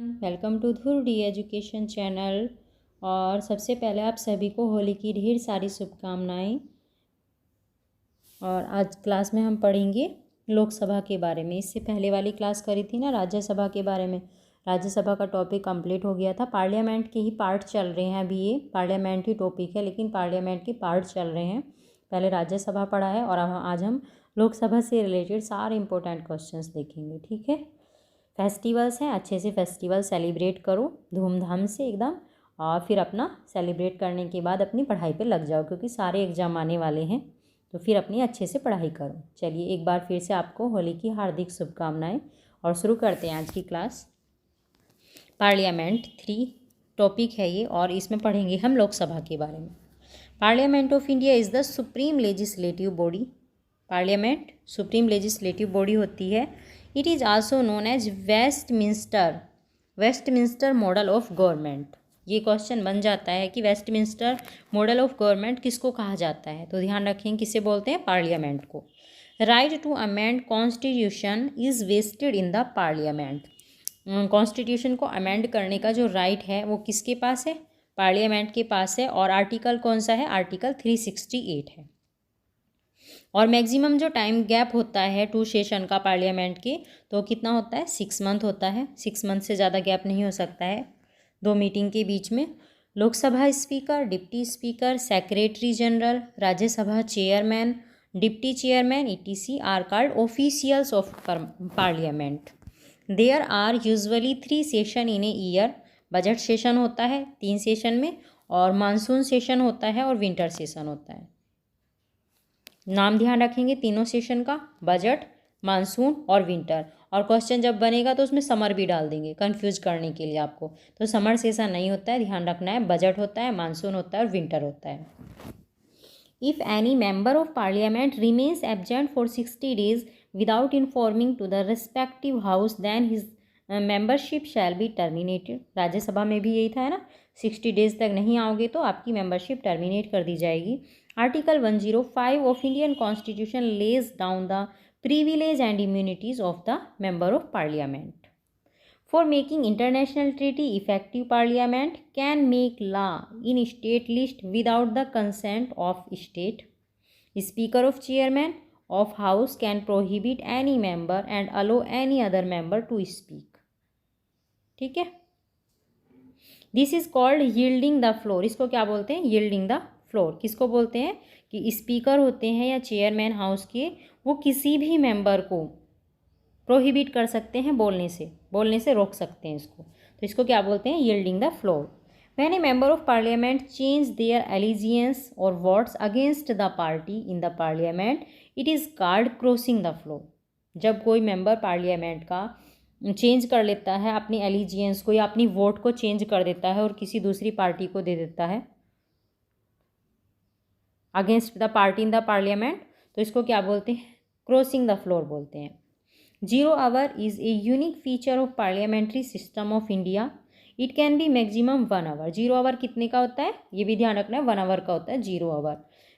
Welcome to Dhruv D education channel. और सबसे पहले आप सभी को होली की ढेर सारी शुभकामनाएं। और आज क्लास में हम पढ़ेंगे लोकसभा के बारे में। इससे पहले वाली क्लास करी थी ना राज्यसभा के बारे में। राज्यसभा का टॉपिक कंप्लीट हो गया था। पार्लियामेंट के ही पार्ट चल रहे हैं अभी। ये पार्लियामेंट ही टॉपिक है, लेकिन पार्लियामेंट के पार्ट चल रहे हैं। पहले राज्यसभा पढ़ा है और आज हम लोकसभा से रिलेटेड सारे इंपॉर्टेंट क्वेश्चंस देखेंगे। ठीक है। फेस्टिवल्स हैं, अच्छे से फेस्टिवल सेलिब्रेट करो धूमधाम से एकदम। और फिर अपना सेलिब्रेट करने के बाद अपनी पढ़ाई पे लग जाओ, क्योंकि सारे एग्जाम आने वाले हैं। तो फिर अपनी अच्छे से पढ़ाई करो। चलिए एक बार फिर से आपको होली की हार्दिक शुभकामनाएं। और शुरू करते हैं आज की क्लास। पार्लियामेंट 3 टॉपिक है ये, और इसमें पढ़ेंगे हम लोकसभा के बारे में। Parliament of India is the supreme legislative body. Parliament supreme legislative body होती है। It is also known as Westminster model of government. ये क्वेश्चन बन जाता है कि वेस्टमिंस्टर मॉडल ऑफ गवर्नमेंट किसको कहा जाता है, तो ध्यान रखें किसे बोलते हैं, पार्लियामेंट को। Right to amend constitution is vested in the parliament. Constitution को अमेंड करने का जो राइट है वो किसके पास है, पार्लियामेंट के पास है। और आर्टिकल कौन सा है, आर्टिकल 368 है। और मैक्सिमम जो टाइम गैप होता है 2 सेशन का पार्लियामेंट के, तो कितना होता है, 6 मंथ होता है। 6 मंथ से ज़्यादा गैप नहीं हो सकता है 2 मीटिंग के बीच में। Lok Sabha speaker, deputy speaker, secretary general, Rajya Sabha chairman, deputy chairman ETC are called officials of parliament. There are usually 3 session in a year. Budget session होता है 3 सेशन में, और मानसून सेशन होता है, और विंटर सेशन होता है। नाम ध्यान रखेंगे तीनों सेशन का, बजट, मानसून और विंटर। और क्वेश्चन जब बनेगा तो उसमें समर भी डाल देंगे कंफ्यूज करने के लिए आपको। तो समर सेशन नहीं होता है, ध्यान रखना है। बजट होता है, मानसून होता है, और विंटर होता है। If any member of parliament remains absent for 60 days without informing to the respective house then his membership shall be terminated. Rajya Sabha में भी यही था है ना, 60 days तक नहीं आओगे तो आपकी मेंबरशिप टर्मिनेट कर दी जाएगी। Article 105 of Indian Constitution lays down the privilege and immunities of the member of parliament. For making international treaty effective, parliament can make law in state list without the consent of state. Speaker of chairman of house can prohibit any member and allow any other member to speak. ठीक है। This is called yielding the floor. इसको क्या बोलते हैं, yielding the floor. किसको बोलते हैं कि स्पीकर होते हैं या चेयरमैन हाउस के, वो किसी भी मेंबर को प्रोहिबिट कर सकते हैं, बोलने से रोक सकते हैं इसको। तो इसको क्या बोलते हैं, yielding the floor. When a member of parliament change their allegiance और votes against the party in the parliament, it is called crossing the floor. जब कोई मेंबर पार्लियामेंट का चेंज कर लेता है अपनी एलिजियंस को, या अपनी वोट को चेंज कर देता है और किसी दूसरी पार्टी को दे देता है against the party in the parliament, तो इसको क्या बोलते हैं, क्रॉसिंग द फ्लोर बोलते हैं। 0 hour is a unique feature of parliamentary system of India. It can be maximum 1 hour। 0 hour कितने का होता है, ये भी ध्यान रखना है, 1 hour का होता है 0 hour,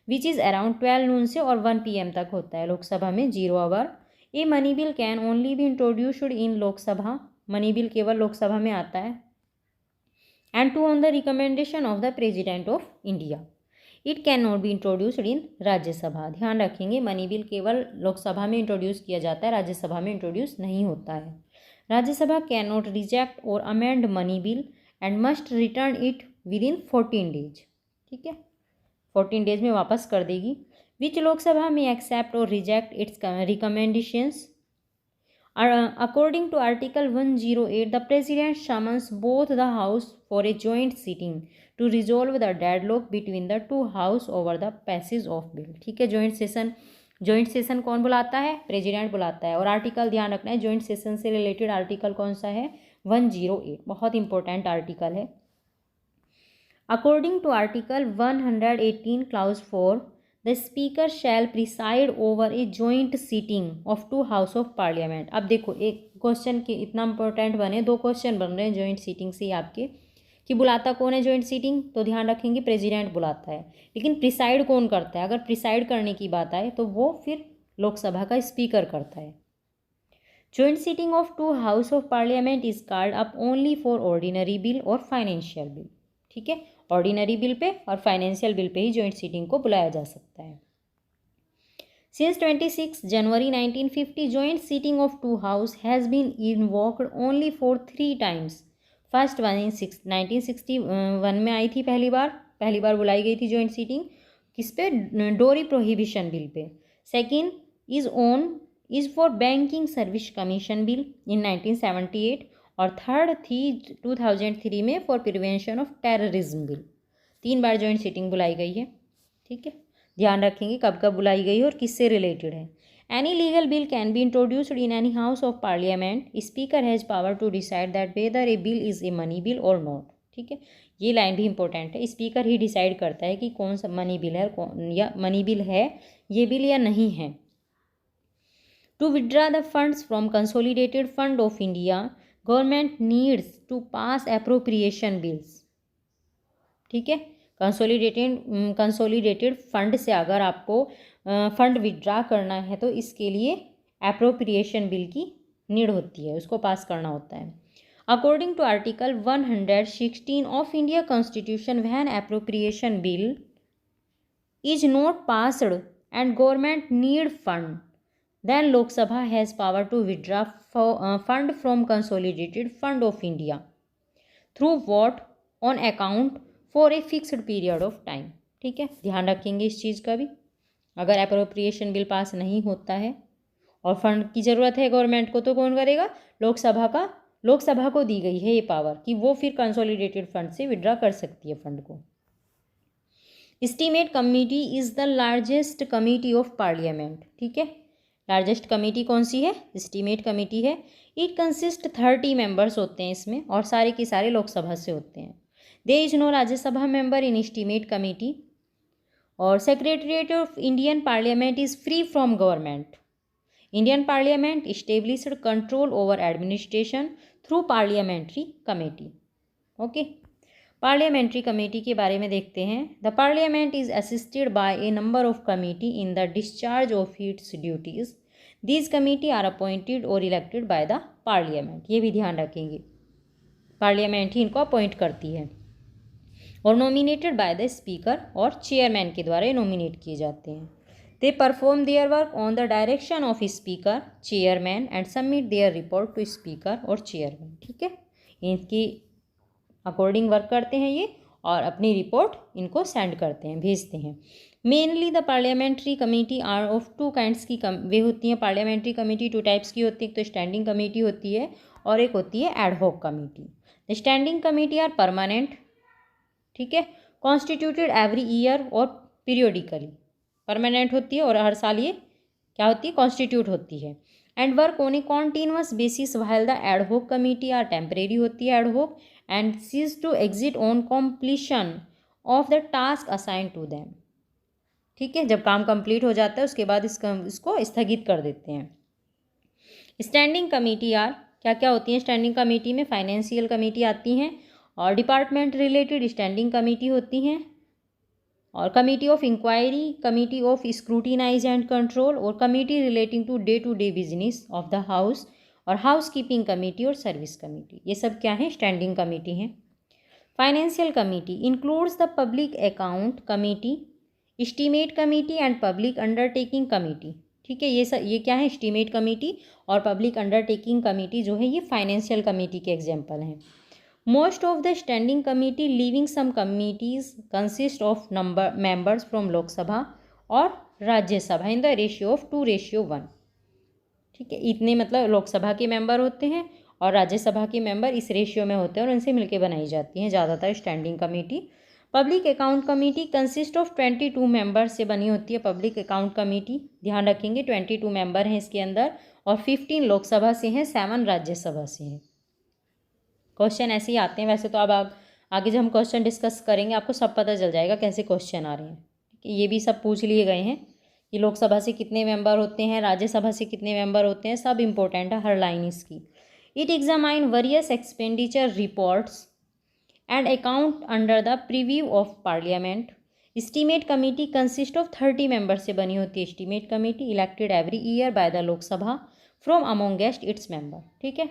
which is around 12 noon से और 1 PM तक होता है लोकसभा में 0 hour। A money bill can only be introduced in Lok Sabha. Money bill केवल लोकसभा में आता है। And to on the recommendation of the president of India. It can not be introduced in Rajya Sabha. ध्यान रखेंगे मनी बिल केवल लोकसभा में इंट्रोड्यूस किया जाता है, राज्यसभा में इंट्रोड्यूस नहीं होता है। राज्यसभा कैन नॉट रिजेक्ट और amend money bill and must return it with in 14 days। ठीक है, 14 days में वापस कर देगी। विच लोकसभा में एक्सेप्ट और reject it's recommendations. According to Article 108, the President summons both the House for a joint sitting to resolve the deadlock between the two House over the passage of bill। ठीक है, joint session कौन बुलाता है, president बुलाता है। और article ध्यान रखना है, जॉइंट सेशन से रिलेटेड आर्टिकल कौन सा है, 108, बहुत इंपॉर्टेंट आर्टिकल है। According to article 118 clause 4, the speaker shall preside over a joint sitting of 2 house of parliament. अब देखो एक क्वेश्चन के इतना इंपॉर्टेंट बने, 2 क्वेश्चन बन रहे हैं जॉइंट सीटिंग से आपके, कि बुलाता कौन है जॉइंट सीटिंग, तो ध्यान रखेंगे प्रेसिडेंट बुलाता है। लेकिन प्रिसाइड कौन करता है, अगर प्रिसाइड करने की बात आए तो वो फिर लोकसभा का स्पीकर करता है। Joint sitting of two house of parliament is called up only for ordinary bill और फाइनेंशियल बिल। ठीक है, ऑर्डिनरी बिल पे और फाइनेंशियल बिल पे ही जॉइंट सीटिंग को बुलाया जा सकता है। Since 26 January 1950, joint sitting of two House has been invoked only for 3 times. First one in 1961 में आई थी, पहली बार बुलाई गई थी जॉइंट सीटिंग किस पे, डोरी प्रोहिबिशन बिल पे। Second is for banking service commission bill in 1978 और थर्ड थी 2003 में for prevention of terrorism bill. 3 बार जॉइंट सीटिंग बुलाई गई है। ठीक है, ध्यान रखेंगे कब कब बुलाई गई है और किससे रिलेटेड है। Any legal bill can be introduced in any house of parliament. Speaker has power to decide that whether a bill is a money bill और नॉट। ठीक है, ये लाइन भी इंपॉर्टेंट है। स्पीकर ही डिसाइड करता है कि कौन सा मनी बिल है या मनी बिल है ये बिल या नहीं है। To withdraw the funds from consolidated fund of India, government needs to pass appropriation bills. ठीक है, कंसोलिडेटेड फंड से अगर आपको फंड विड्रा करना है तो इसके लिए एप्रोप्रिएशन बिल की नीड होती है, उसको पास करना होता है। According to article 116 of India constitution, when appropriation bill is not passed and government need fund, then Lok Sabha has power to withdraw fund from consolidated fund of India through vote on account for a fixed period of time. ठीक है, ध्यान रखेंगे इस चीज़ का भी। अगर appropriation bill pass नहीं होता है और फंड की ज़रूरत है गवर्नमेंट को तो कौन करेगा, लोकसभा को दी गई है ये पावर कि वो फिर कंसोलिडेटेड फंड से विड्रा कर सकती है फंड को। Estimate committee is the largest committee of parliament. ठीक है, लार्जेस्ट कमेटी कौन सी है, एस्टीमेट कमेटी है। इट कंसिस्ट 30 मेंबर्स होते हैं इसमें और सारे के सारे लोकसभा से होते हैं। There is no Rajya Sabha member in estimate committee और secretariat of Indian parliament is free from government. Indian parliament established control over administration through parliamentary committee. Okay, parliamentary committee के बारे में देखते हैं। The parliament is assisted by a number of committee in the discharge of its duties. These committee are appointed और elected by the parliament. ये भी ध्यान रखेंगे, पार्लियामेंट ही इनको अपॉइंट करती है और नॉमिनेटेड बाय द स्पीकर और चेयरमैन के द्वारा नॉमिनेट किए जाते हैं। They perform their work on the direction of speaker, chairman and submit their report to speaker और चेयरमैन। ठीक है, इनकी अकॉर्डिंग वर्क करते हैं ये और अपनी रिपोर्ट इनको सेंड करते हैं, भेजते हैं। Mainly the parliamentary committee are of 2 kinds की वे होती हैं। पार्लियामेंट्री कमेटी 2 टाइप्स की होती है, एक तो स्टैंडिंग कमेटी होती है और एक होती है ad hoc committee. The standing committee are permanent, ठीक है, कॉन्स्टिट्यूटेड एवरी ईयर और पीरियोडिकली। परमानेंट होती है और हर साल ये क्या होती है, कॉन्स्टिट्यूट होती है। And work on a continuous basis, while the ad hoc committee are temporary होती है ad hoc and cease to exit on completion of the task assign to them. ठीक है, जब काम कंप्लीट हो जाता है उसके बाद इसको स्थगित कर देते हैं। स्टैंडिंग कमेटी आर क्या क्या होती हैं स्टैंडिंग कमेटी में, फाइनेंशियल कमेटी आती हैं और डिपार्टमेंट रिलेटेड स्टैंडिंग कमेटी होती हैं और committee of inquiry, committee of scrutinise and control और committee relating to the business of the house और हाउस कीपिंग कमेटी और सर्विस कमेटी। ये सब क्या है, स्टैंडिंग कमेटी हैं। Financial committee includes the public account committee, estimate committee and public undertaking committee. ठीक है, ये क्या है, एस्टीमेट कमेटी और पब्लिक अंडरटेकिंग कमेटी जो है ये फाइनेंशियल कमेटी के एग्जाम्पल हैं। Most of the standing committee leaving some committees consist of members from Lok Sabha और Rajya Sabha in the ratio of 2:1। ठीक है, इतने मतलब लोकसभा के मेंबर होते हैं और राज्यसभा के मेंबर इस रेशियो में होते हैं और उनसे मिलकर बनाई जाती हैं ज़्यादातर standing committee. Public account committee consist of 22 member से बनी होती है पब्लिक अकाउंट कमेटी। ध्यान रखेंगे 22 मेंबर हैं इसके अंदर और 15 लोकसभा से हैं, 7 राज्यसभा से हैं। क्वेश्चन ऐसे ही आते हैं, वैसे तो अब आगे जब हम क्वेश्चन डिस्कस करेंगे आपको सब पता चल जाएगा कैसे क्वेश्चन आ रहे हैं। ये भी सब पूछ लिए गए हैं कि लोकसभा से कितने मेंबर होते हैं, राज्यसभा से कितने मेंबर होते हैं, सब इंपॉर्टेंट है हर लाइन इसकी। It examine various expenditure reports and account under the preview of parliament. Estimate committee consist of 30 member से बनी होती है। Estimate committee elected every year by the Lok Sabha from amongst its member. ठीक है,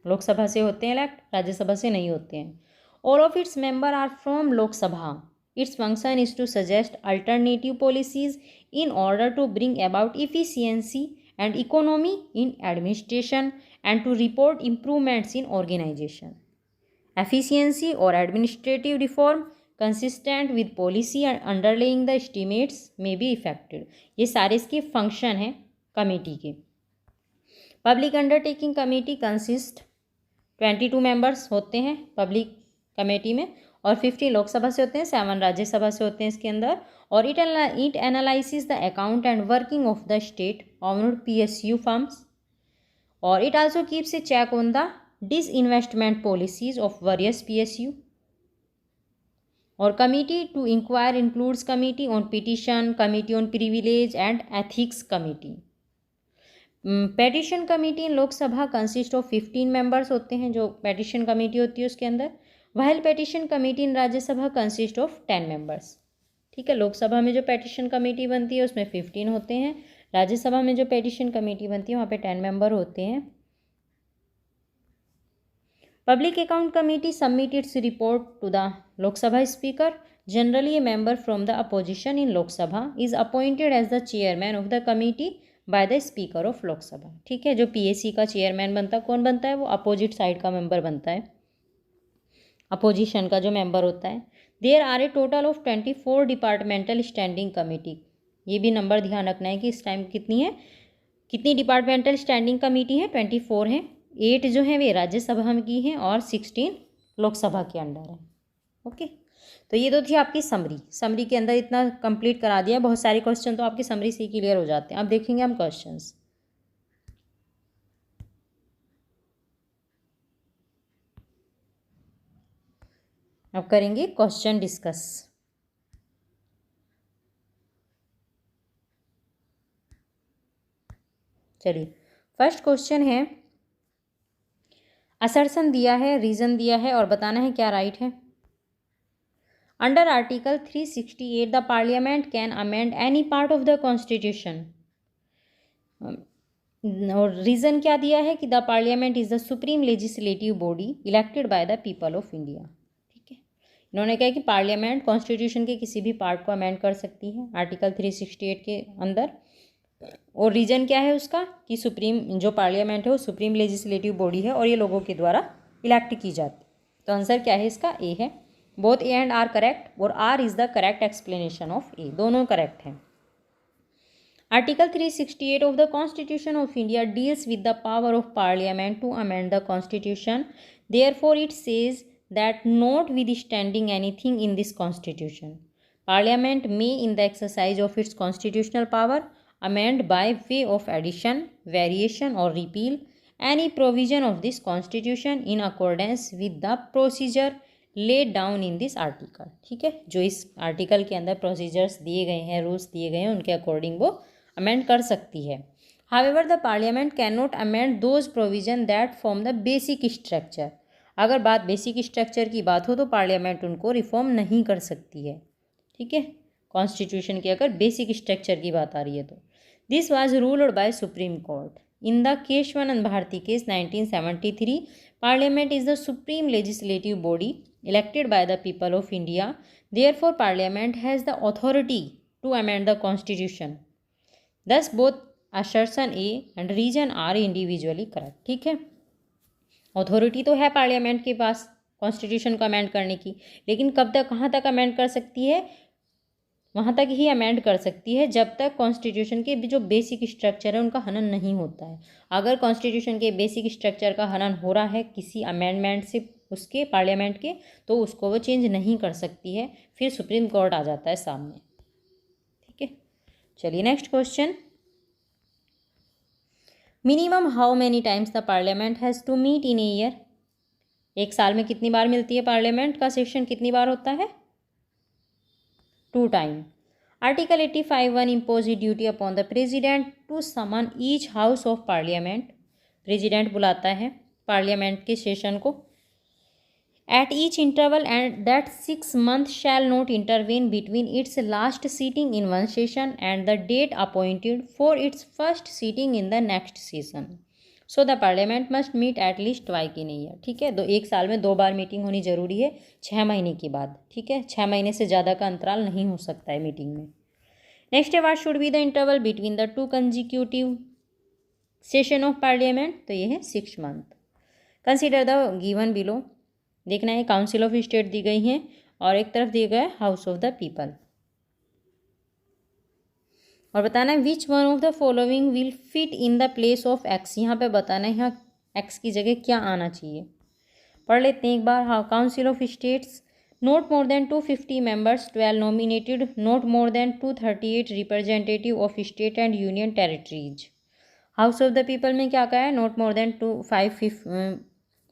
लोकसभा से होते हैं इलेक्ट, राज्यसभा से नहीं होते हैं। All of its member are from Lok Sabha. Its function is to suggest alternative policies in order to bring about efficiency and economy in administration and to report improvements in organization. Efficiency or administrative reform consistent with policy and underlying the estimates may be effected. ये सारे इसके function हैं committee के। Public undertaking committee consist 22 members होते हैं public committee में, और 50 लोकसभा से होते हैं, 7 राज्यसभा से होते हैं इसके अंदर। और it analysis the account and working of the state owned PSU firms, और it also keeps a check on the disinvestment policies of various PSU। और committee to inquire includes committee on petition, committee on privilege and ethics committee. Petition committee in Lok Sabha consist of 15 members होते हैं जो petition committee होती है उसके अंदर, while petition committee in Rajya Sabha consist of 10 members. ठीक है, लोकसभा में जो पेटिशन कमेटी बनती है उसमें 15 होते हैं, राज्यसभा में जो पेटिशन कमेटी बनती है वहाँ पे 10 मेंबर होते हैं। Public account committee submit its report to the Lok Sabha speaker. Generally a member from the opposition in Lok Sabha is appointed as the chairman of the committee by the speaker of Lok Sabha. ठीक है, जो PAC का चेयरमैन बनता है, कौन बनता है? वो अपोजिट साइड का मेंबर बनता है, अपोजिशन का जो मेंबर होता है। There are a total of 24 departmental standing committee. ये भी नंबर ध्यान रखना है कि इस टाइम कितनी डिपार्टमेंटल स्टैंडिंग कमेटी है? 24 हैं। 8 जो हैं वे राज्यसभा में की हैं और 16 लोकसभा के अंडर है। ओके, तो ये तो थी आपकी समरी के अंदर इतना कंप्लीट करा दिया। बहुत सारे क्वेश्चन तो आपके समरी से ही क्लियर हो जाते हैं। अब देखेंगे हम क्वेश्चंस। अब करेंगे क्वेश्चन डिस्कस। चलिए, फर्स्ट क्वेश्चन है, असर्शन दिया है, रीजन दिया है और बताना है क्या राइट है। Under article 368 the parliament can amend any part of the constitution. और रीज़न क्या दिया है कि the parliament is the supreme legislative body elected by the people of India. ठीक है, इन्होंने कहा कि पार्लियामेंट कॉन्स्टिट्यूशन के किसी भी पार्ट को अमेंड कर सकती है आर्टिकल 368 के अंदर। और रीज़न क्या है उसका कि सुप्रीम जो पार्लियामेंट है वो सुप्रीम लेजिस्लेटिव बॉडी है और ये लोगों के द्वारा इलेक्ट की जाती है। तो आंसर क्या है इसका? ए है। Both A and R correct और R is the correct explanation of A, दोनों करेक्ट हैं। Article 368 of the Constitution of India deals with the power of Parliament to amend the Constitution. Therefore, it says that notwithstanding anything in this Constitution, Parliament may, in the exercise of its constitutional power, amend by way of addition, variation or repeal any provision of this Constitution in accordance with the procedure laid down in this article. ठीक है, जो इस article के अंदर procedures दिए गए हैं, rules दिए गए हैं, उनके अकॉर्डिंग वो अमेंड कर सकती है। However the parliament can not amend those provision that form the basic structure. अगर बात बेसिक स्ट्रक्चर की बात हो तो पार्लियामेंट उनको रिफॉर्म नहीं कर सकती है। ठीक है, कॉन्स्टिट्यूशन की अगर बेसिक स्ट्रक्चर की बात आ रही है तो। This was ruled by supreme court in the Keshavananda Bharati case 1973। Parliament is the supreme legislative body elected by the people of India. Therefore, Parliament has the authority to amend the Constitution. Thus, both assertion A and reason are individually correct. ठीक है, authority तो है parliament के पास constitution को amend करने की, लेकिन कब तक, कहाँ तक अमेंड कर सकती है? वहाँ तक ही अमेंड कर सकती है जब तक कॉन्स्टिट्यूशन के जो बेसिक स्ट्रक्चर है उनका हनन नहीं होता है। अगर कॉन्स्टिट्यूशन के बेसिक स्ट्रक्चर का हनन हो रहा है किसी अमेंडमेंट से उसके पार्लियामेंट के, तो उसको वो चेंज नहीं कर सकती है, फिर सुप्रीम कोर्ट आ जाता है सामने। ठीक है, चलिए next question. Minimum how many times the parliament has to meet in a year. एक साल में कितनी बार मिलती है पार्लियामेंट का सेशन, कितनी बार होता है? 2 time. Article 85(1) impose duty upon the president to summon each house of parliament. President बुलाता है पार्लियामेंट के सेशन को at each interval and that 6 months shall not intervene between its last sitting in one session and the date appointed for its first sitting in the next session. So the parliament must meet at least twice in year, ठीक है। 1 साल में 2 बार meeting होनी जरूरी है, 6 महीने के बाद, ठीक है। 6 महीने से ज़्यादा का अंतराल नहीं हो सकता है मीटिंग में। नेक्स्ट है what should be the interval between the 2 consecutive session of parliament, तो ये है 6 month. Consider the given below, देखना है काउंसिल ऑफ स्टेट दी गई हैं और एक तरफ दिया गया है हाउस ऑफ द पीपल, और बताना है विच one of the following will fit in the place of x, यहाँ पे बताना है यहाँ एक्स की जगह क्या आना चाहिए। पढ़ लेते हैं एक बार। हाँ, council of states note more than 250 members, 12 nominated, note more than 238 representative of state and union territories. House of the people में क्या कहा है, note more than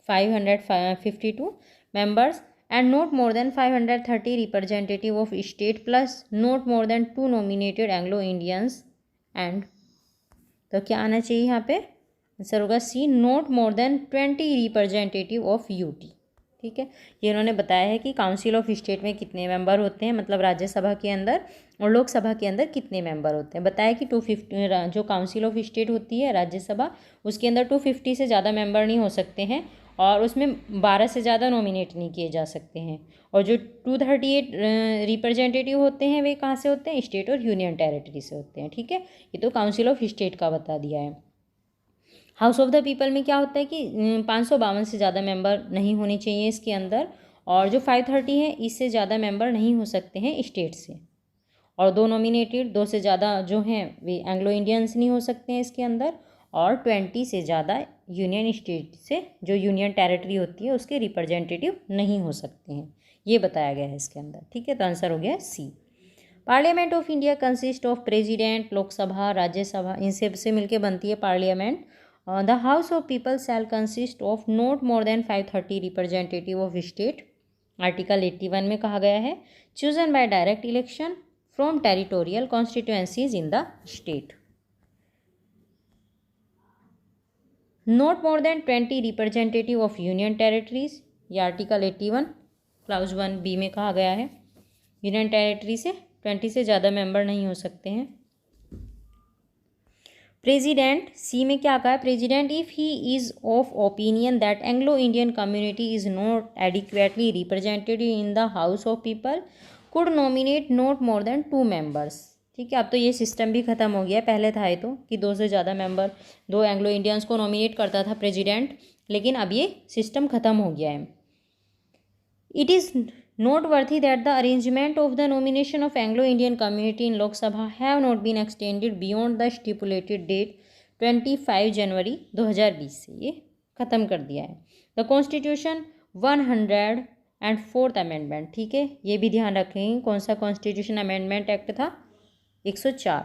552 members and not more than 530 representative of state plus not more than 2 nominated Anglo-Indians and, तो क्या आना चाहिए यहाँ पे, आंसर होगा C, not more than 20 representative of UT, ठीक है। ये उन्होंने बताया है कि काउंसिल ऑफ स्टेट में कितने मेंबर होते हैं, मतलब राज्यसभा के अंदर और लोकसभा के अंदर कितने मेंबर होते हैं। बताया कि 250 जो काउंसिल ऑफ स्टेट होती है राज्यसभा, उसके अंदर 250 से ज़्यादा मेंबर नहीं हो सकते हैं और उसमें 12 से ज़्यादा नॉमिनेट नहीं किए जा सकते हैं। और जो 238 रिप्रेजेंटेटिव होते हैं वे कहाँ से होते हैं, स्टेट और यूनियन टेरिटरी से होते हैं, ठीक है। ये तो काउंसिल ऑफ स्टेट का बता दिया है। हाउस ऑफ द पीपल में क्या होता है कि 552 से ज़्यादा मेंबर नहीं होने चाहिए इसके अंदर, और जो 530 है इससे ज़्यादा मेंबर नहीं हो सकते हैं स्टेट से, और 2 नॉमिनेटेड, 2 से ज़्यादा जो हैं वे एंग्लो इंडियंस नहीं हो सकते हैं इसके अंदर, और 20 से ज़्यादा यूनियन स्टेट से जो यूनियन टेरिटरी होती है उसके रिप्रेजेंटेटिव नहीं हो सकते हैं, ये बताया गया है इसके अंदर, ठीक है। तो आंसर हो गया C. Parliament of India consist of president, Lok Sabha, Rajya Sabha, इन सब से मिलकर बनती है parliament. The house of people shall consist of not more than 530 representative of state, article 81 में कहा गया है, chosen by direct election from territorial constituencies in the state. Not more than 20 representative of union territories, ये article 81 clause 1B में कहा गया है, union territory से 20 से ज़्यादा मेंबर नहीं हो सकते हैं। प्रेसिडेंट, सी में क्या कहा है, president if he is of opinion that Anglo Indian community is not adequately represented in the house of people could nominate not more then 2 members, ठीक है। अब तो ये सिस्टम भी ख़त्म हो गया है, पहले था ये तो कि 2 से ज़्यादा मेंबर, 2 एंग्लो इंडियंस को नॉमिनेट करता था प्रेसिडेंट, लेकिन अब ये सिस्टम ख़त्म हो गया है। It is noteworthy that the arrangement of the nomination of Anglo-Indian community in Lok Sabha have not been extended beyond the stipulated date 25 January 2020 से ये ख़त्म कर दिया है। द कॉन्स्टिट्यूशन 104th अमेंडमेंट, ठीक है, ये भी ध्यान रखेंगे कौन सा कॉन्स्टिट्यूशन अमेंडमेंट एक्ट था, 104।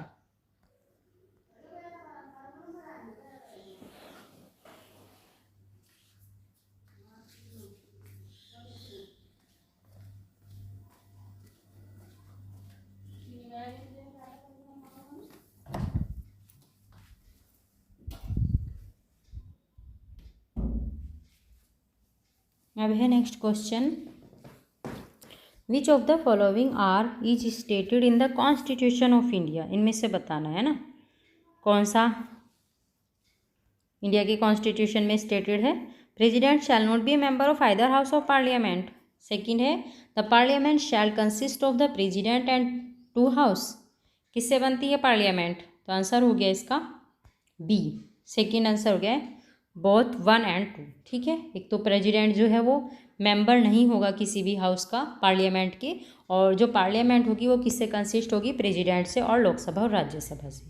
अब है next question, which of the following are is stated in the constitution of India, इनमें से बताना है ना कौन सा इंडिया के कॉन्स्टिट्यूशन में स्टेटेड है। President shall not be a member of either house of parliament. Second है the parliament shall consist of the president and 2 house, किससे बनती है पार्लियामेंट, तो आंसर हो गया इसका बी, सेकंड आंसर हो गया है बोथ 1 and 2, ठीक है। एक तो प्रेसिडेंट जो है वो मेंबर नहीं होगा किसी भी हाउस का पार्लियामेंट के, और जो पार्लियामेंट होगी वो किससे कंसिस्ट होगी, प्रेसिडेंट से और लोकसभा और राज्यसभा से।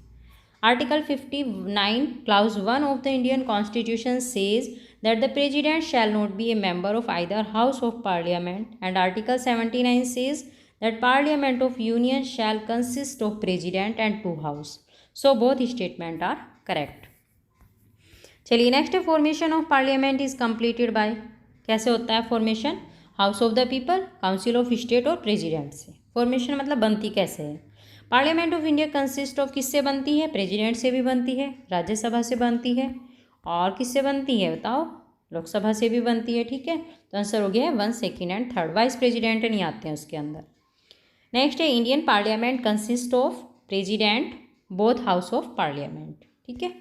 Article 59 clause 1 of the Indian constitution says that the president shall not be a member of either house of parliament, and article 79 says that parliament of union shall consist of president and 2 house. So both statement are correct. चलिए next है formation of parliament is completed by, कैसे होता है formation, house of the people, council of state और president से। Formation मतलब बनती कैसे है। Parliament of India consist of किससे बनती है, प्रेसिडेंट से भी बनती है, राज्यसभा से बनती है, और किससे बनती है बताओ, लोकसभा से भी बनती है, ठीक है। तो आंसर हो गया है 1, 2 and 3, वाइस प्रेसिडेंट नहीं आते हैं उसके अंदर। नेक्स्ट है Indian parliament consist of president both house of parliament, ठीक है।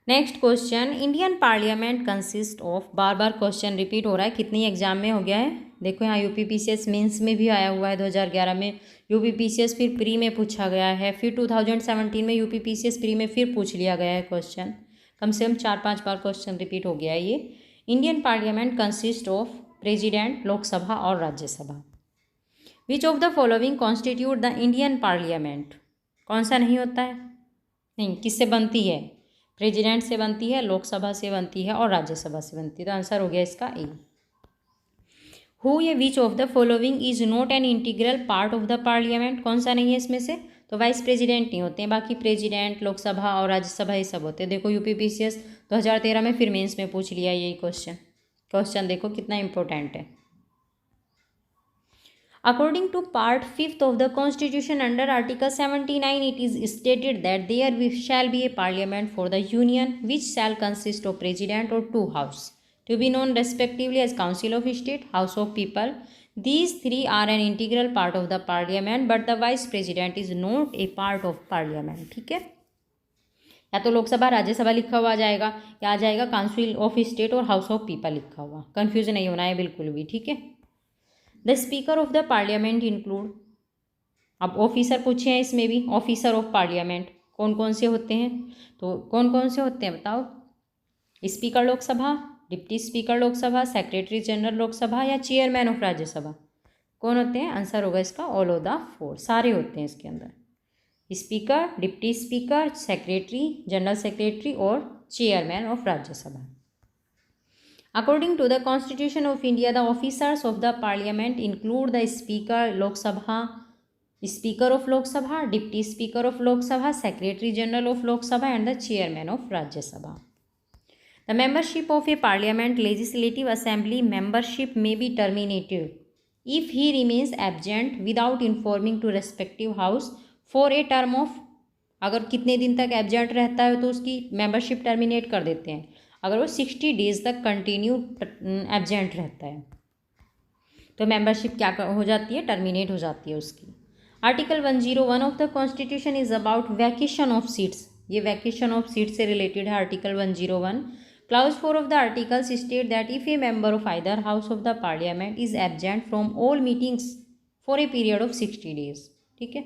Next question, Indian parliament consist of, bar bar question repeat हो रहा है, कितनी एग्जाम में हो गया है, देखो यहाँ यूपीपीसीएस मेंस में भी आया हुआ है 2011 में, यूपीपीसीएस फिर प्री में पूछा गया है, फिर 2017 में यूपीपीसीएस प्री में फिर पूछ लिया गया है क्वेश्चन, कम से कम 4-5 बार क्वेश्चन रिपीट हो गया है ये। Indian parliament consist of president, Lok Sabha और Rajya Sabha. Which of the following constitute the Indian parliament, कौन सा नहीं होता है, नहीं, किससे बनती है, प्रेसिडेंट से बनती है, लोकसभा से बनती है और राज्यसभा से बनती है, तो आंसर हो गया इसका ए। हु ये विच of the following is not an integral part of the parliament, कौन सा नहीं है इसमें से, तो वाइस प्रेसिडेंट नहीं होते हैं, बाकी प्रेसिडेंट, लोकसभा और राज्यसभा ये सब होते हैं। देखो यूपीपीसीएस 2013 में फिर मेंस में पूछ लिया यही क्वेश्चन देखो कितना इंपॉर्टेंट है। According to Part 5th of the Constitution under Article 79, it is stated that there shall be a Parliament for the Union, which shall consist of President or two House, to be known respectively as Council of State, House of People. These three are an integral part of the Parliament, but the Vice President is not a part of Parliament. ठीक है, या तो लोकसभा राज्यसभा लिखा हुआ आ जाएगा, या आ जाएगा council of state और हाउस ऑफ पीपल लिखा हुआ, कन्फ्यूज नहीं होना है बिल्कुल भी, ठीक है। The speaker of the parliament include, अब ऑफिसर पूछे हैं इसमें भी, ऑफिसर ऑफ पार्लियामेंट कौन कौन से होते हैं, तो कौन कौन से होते हैं बताओ, speaker Lok Sabha, deputy speaker Lok Sabha, secretary general Lok Sabha या चेयरमैन ऑफ राज्यसभा, कौन होते हैं, आंसर होगा इसका ऑल ऑफ द फोर, सारे होते हैं इसके अंदर, speaker, deputy speaker, secretary, general secretary और chairman of Rajya Sabha. According to the Constitution of India, the officers of the Parliament include the Speaker Lok Sabha, Speaker of Lok Sabha, Deputy Speaker of Lok Sabha, Secretary General of Lok Sabha and the Chairman of Rajya Sabha. The membership of a Parliament Legislative Assembly membership may be terminated if he remains absent without informing to respective house for a term of, अगर कितने दिन तक एब्जेंट रहता है तो उसकी membership terminate कर देते हैं, अगर वो 60 डेज तक कंटिन्यू एब्जेंट रहता है तो मेंबरशिप क्या हो जाती है, टर्मिनेट हो जाती है उसकी। Article 101 of the constitution is about vacation of seats, ये वैकेशन ऑफ सीट से रिलेटेड है article 101। Clause 4 of the articles state that if a member of either house of the parliament is absent from all meetings for a period of 60 days, ठीक है,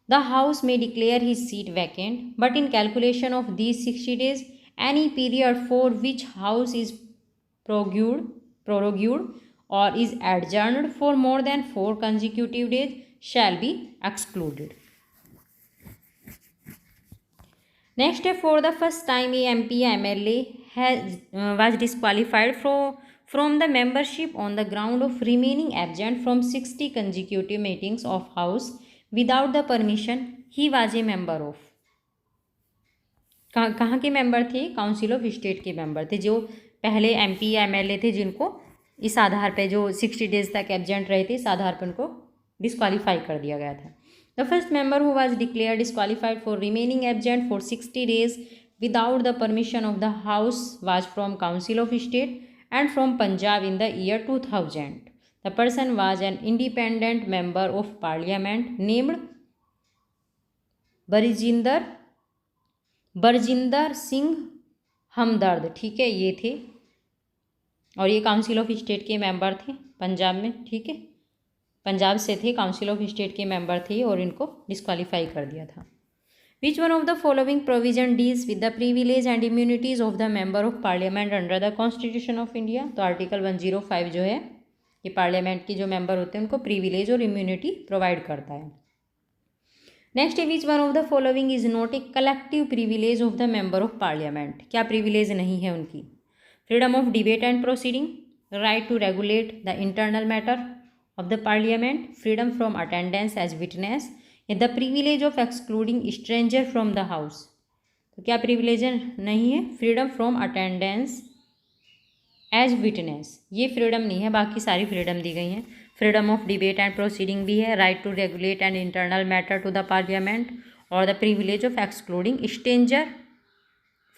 the house में declare his seat vacant, but in calculation of these 60 days any period for which house is prorogued or is adjourned for more than 4 consecutive days shall be excluded. Next, for the first time a MP MLA was disqualified from the membership on the ground of remaining absent from 60 consecutive meetings of house without the permission he was a member of. कहाँ के मेंबर थे, council of state के मेंबर थे, जो पहले MP या MLA थे जिनको इस आधार पे जो 60 डेज तक एब्जेंट रहे थे, इस आधार पर उनको डिस्क्वालीफाई कर दिया गया था। The first member who was declare disqualified for remaining absent for 60 days without the permission of the house was from council of state and from Punjab in the year 2000। The person was an independent member of parliament named Barjinder Singh Hamdard, ठीक है, ये थे, और ये council of state के मेंबर थे पंजाब में, ठीक है, पंजाब से थे, काउंसिल ऑफ स्टेट के मेंबर थे और इनको डिस्क्वालीफाई कर दिया था। विच one of the following provision deals with the privilege and immunities of the member of parliament under the constitution of India, तो आर्टिकल 105 जो है ये पार्लियामेंट के जो मेंबर होते हैं उनको प्रिविलेज और इम्यूनिटी प्रोवाइड करता है। Next, which one of the following is not a collective privilege of the member of parliament, क्या प्रिविलेज नहीं है उनकी, freedom of debate and proceeding, right to regulate the internal matter of the parliament, freedom from attendance as witness, या the privilege of excluding stranger from the house, तो क्या privilege नहीं है, freedom from attendance as witness, ये freedom नहीं है, बाकी सारी फ्रीडम दी गई हैं। Freedom of debate and proceeding भी है, right to regulate and internal matter to the parliament और the privilege of excluding stranger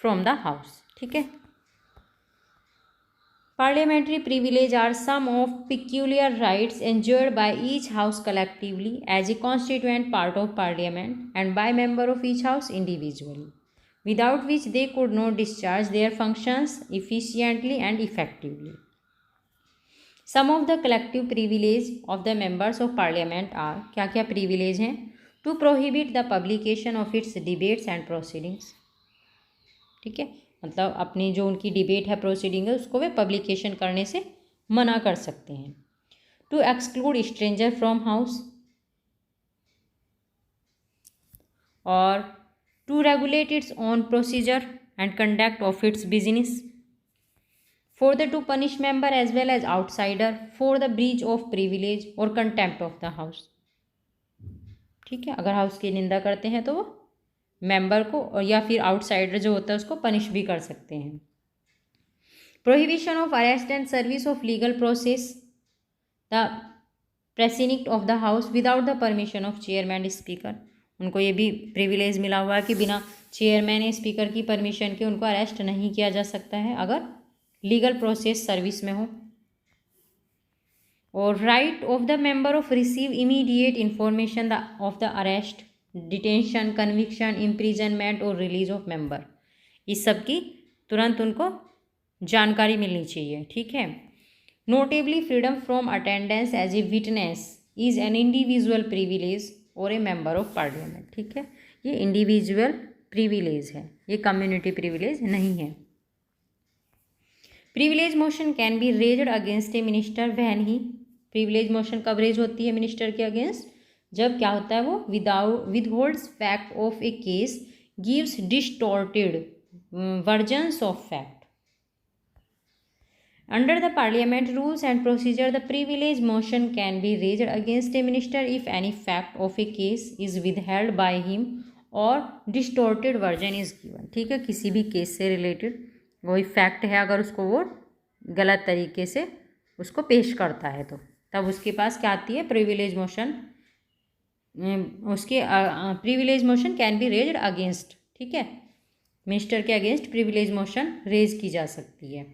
from the house, ठीक है। Parliamentary privilege are some of peculiar rights enjoyed by each house collectively as a constituent part of parliament and by member of each house individually. without which they could not discharge their functions efficiently and effectively. Some of the collective privilege of the members of parliament are, क्या क्या privilege हैं? To prohibit the publication of its debates and proceedings. ठीक है, मतलब अपनी जो उनकी debate है, प्रोसीडिंग है, उसको वे पब्लिकेशन करने से मना कर सकते हैं. To exclude stranger from house, और to regulate its own procedure and conduct of its business. For the to punish member as well as outsider for the breach of privilege or contempt of the house. ठीक है, अगर house की निंदा करते हैं तो वो मेंबर को और या फिर आउटसाइडर जो होता है उसको पनिश भी कर सकते हैं. Prohibition of arrest and service of legal process the president of the house without the permission of chairman speaker. उनको ये भी प्रिविलेज मिला हुआ है कि बिना चेयरमैन या स्पीकर की परमिशन के उनको अरेस्ट नहीं किया जा सकता है अगर लीगल प्रोसेस सर्विस में हो. और right of the member of receive immediate information of the arrest, detention, conviction, imprisonment और रिलीज ऑफ मेंबर. इस सब की तुरंत उनको जानकारी मिलनी चाहिए. ठीक है. Notably freedom from attendance as a witness is an individual privilege और ए मेंबर ऑफ पार्लियामेंट. ठीक है, ये इंडिविजुअल प्रिविलेज है, ये कम्युनिटी प्रिविलेज नहीं है. Privilege motion can be raised against A minister when he. Privilege motion कब raise होती है मिनिस्टर के अगेंस्ट? जब क्या होता है वो withholds fact of a case, gives distorted versions of fact. Under the parliament rules and procedure, the privilege motion can be raised against a minister if any fact of a case is withheld by him or distorted version is given. ठीक है, किसी भी case से related वही fact है, अगर उसको वो गलत तरीके से उसको पेश करता है तो तब उसके पास क्या आती है? Privilege motion. उसके privilege motion can be raised against. ठीक है, मिनिस्टर के अगेंस्ट प्रिविलेज मोशन रेज की जा सकती है.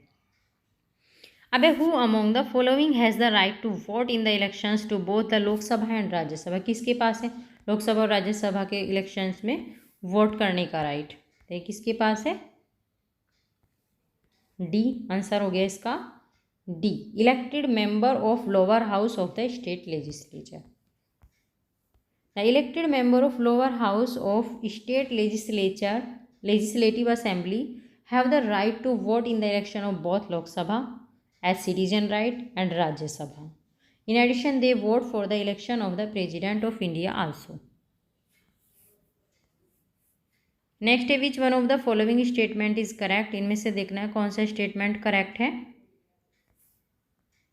अबे who among the following has the right to vote in the elections to both the Lok Sabha and Rajya Sabha. किसके पास है लोकसभा और राज्यसभा के इलेक्शंस में वोट करने का राइट? तो किसके पास है? डी. आंसर हो गया इसका D. Elected member of lower house of the state legislature. The elected member of lower house of state legislative assembly have the right to vote in the election of both Lok Sabha as citizen right and Rajya Sabha. In addition, they vote for the election of the President of India also. Next है, which one of the following statement is correct? इनमें से देखना है कौन सा statement correct है